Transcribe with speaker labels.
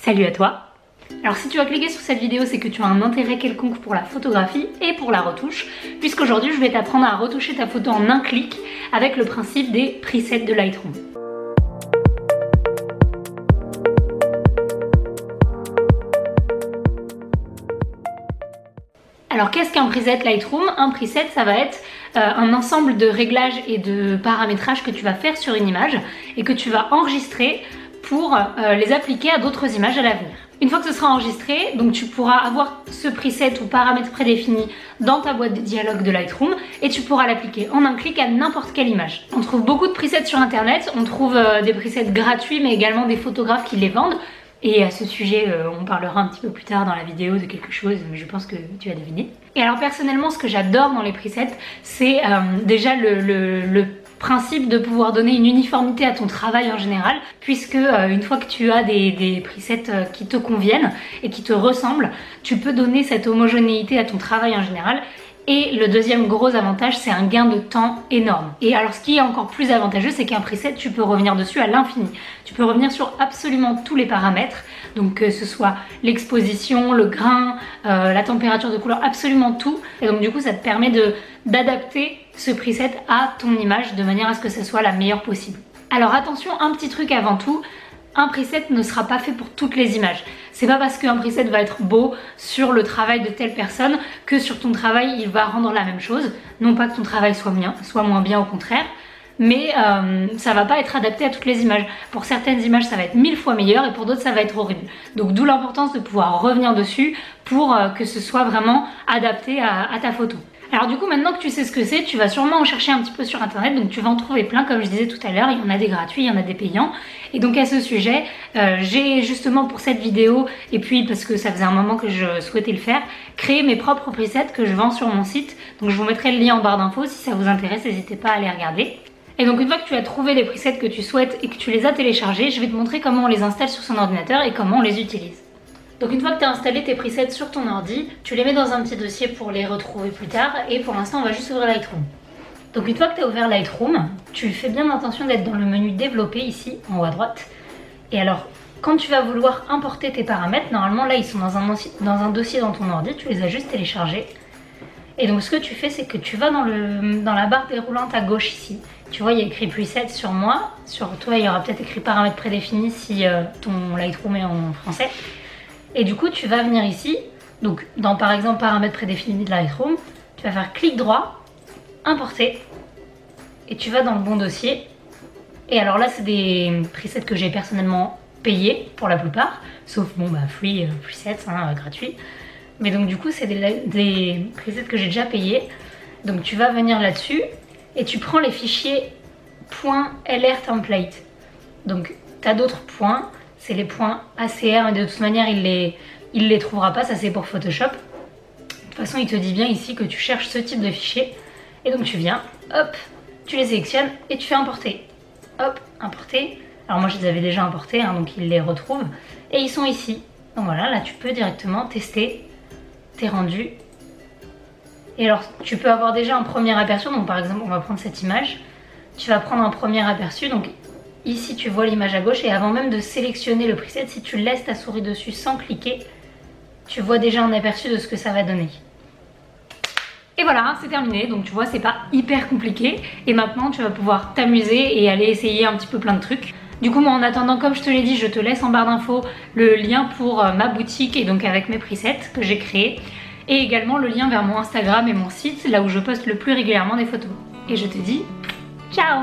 Speaker 1: Salut à toi! Alors si tu as cliqué sur cette vidéo, c'est que tu as un intérêt quelconque pour la photographie et pour la retouche, puisqu'aujourd'hui je vais t'apprendre à retoucher ta photo en un clic avec le principe des presets de Lightroom. Alors qu'est-ce qu'un preset Lightroom? Un preset, ça va être un ensemble de réglages et de paramétrages que tu vas faire sur une image et que tu vas enregistrer pour les appliquer à d'autres images à l'avenir. Une fois que ce sera enregistré, donc tu pourras avoir ce preset ou paramètre prédéfini dans ta boîte de dialogue de Lightroom et tu pourras l'appliquer en un clic à n'importe quelle image. On trouve beaucoup de presets sur internet, on trouve des presets gratuits mais également des photographes qui les vendent. Et à ce sujet, on parlera un petit peu plus tard dans la vidéo de quelque chose, mais je pense que tu as deviné. Et alors personnellement, ce que j'adore dans les presets, c'est déjà le principe de pouvoir donner une uniformité à ton travail en général, puisque une fois que tu as des presets qui te conviennent et qui te ressemblent, tu peux donner cette homogénéité à ton travail en général. Et le deuxième gros avantage, c'est un gain de temps énorme. Et alors ce qui est encore plus avantageux, c'est qu'un preset, tu peux revenir dessus à l'infini. Tu peux revenir sur absolument tous les paramètres, donc que ce soit l'exposition, le grain, la température de couleur, absolument tout. Et donc du coup, ça te permet d'adapter ce preset à ton image de manière à ce que ça soit la meilleure possible. Alors attention, un petit truc avant tout, un preset ne sera pas fait pour toutes les images. C'est pas parce qu'un preset va être beau sur le travail de telle personne que sur ton travail il va rendre la même chose. Non pas que ton travail soit moins bien, au contraire, mais ça va pas être adapté à toutes les images. Pour certaines images ça va être 1000 fois meilleur et pour d'autres ça va être horrible. Donc d'où l'importance de pouvoir revenir dessus pour que ce soit vraiment adapté à ta photo. Alors du coup, maintenant que tu sais ce que c'est, tu vas sûrement en chercher un petit peu sur internet, donc tu vas en trouver plein comme je disais tout à l'heure. Il y en a des gratuits, il y en a des payants. Et donc à ce sujet, j'ai justement pour cette vidéo, et puis parce que ça faisait un moment que je souhaitais le faire, créé mes propres presets que je vends sur mon site. Donc je vous mettrai le lien en barre d'infos, si ça vous intéresse, n'hésitez pas à aller regarder. Et donc une fois que tu as trouvé les presets que tu souhaites et que tu les as téléchargés, je vais te montrer comment on les installe sur son ordinateur et comment on les utilise. Donc une fois que tu as installé tes presets sur ton ordi, tu les mets dans un petit dossier pour les retrouver plus tard et pour l'instant on va juste ouvrir Lightroom. Donc une fois que tu as ouvert Lightroom, tu fais bien attention d'être dans le menu développer ici en haut à droite. Et alors quand tu vas vouloir importer tes paramètres, normalement là ils sont dans un dossier dans ton ordi, tu les as juste téléchargés. Et donc ce que tu fais, c'est que tu vas dans la barre déroulante à gauche ici. Tu vois, il y a écrit preset sur moi, sur toi il y aura peut-être écrit paramètres prédéfinis si ton Lightroom est en français. Et du coup, tu vas venir ici, donc dans par exemple paramètres prédéfinis de Lightroom, tu vas faire clic droit, importer, et tu vas dans le bon dossier. Et alors là, c'est des presets que j'ai personnellement payés pour la plupart, sauf bon bah free presets, gratuits. Mais donc du coup, c'est des presets que j'ai déjà payés. Donc tu vas venir là-dessus et tu prends les fichiers .lr template. Donc tu as d'autres points. C'est les points ACR, mais de toute manière il les trouvera pas, ça c'est pour Photoshop. De toute façon il te dit bien ici que tu cherches ce type de fichier. Et donc tu viens, hop, tu les sélectionnes et tu fais importer. Hop, importer. Alors moi je les avais déjà importés, donc il les retrouve. Et ils sont ici. Donc voilà, là tu peux directement tester tes rendus. Et alors tu peux avoir déjà un premier aperçu, donc par exemple on va prendre cette image. Tu vas prendre un premier aperçu, donc ici tu vois l'image à gauche et avant même de sélectionner le preset, si tu laisses ta souris dessus sans cliquer, tu vois déjà un aperçu de ce que ça va donner. Et voilà, c'est terminé, donc tu vois c'est pas hyper compliqué et maintenant tu vas pouvoir t'amuser et aller essayer un petit peu plein de trucs. Du coup moi en attendant, comme je te l'ai dit, je te laisse en barre d'infos le lien pour ma boutique et donc avec mes presets que j'ai créés et également le lien vers mon Instagram et mon site là où je poste le plus régulièrement des photos. Et je te dis ciao!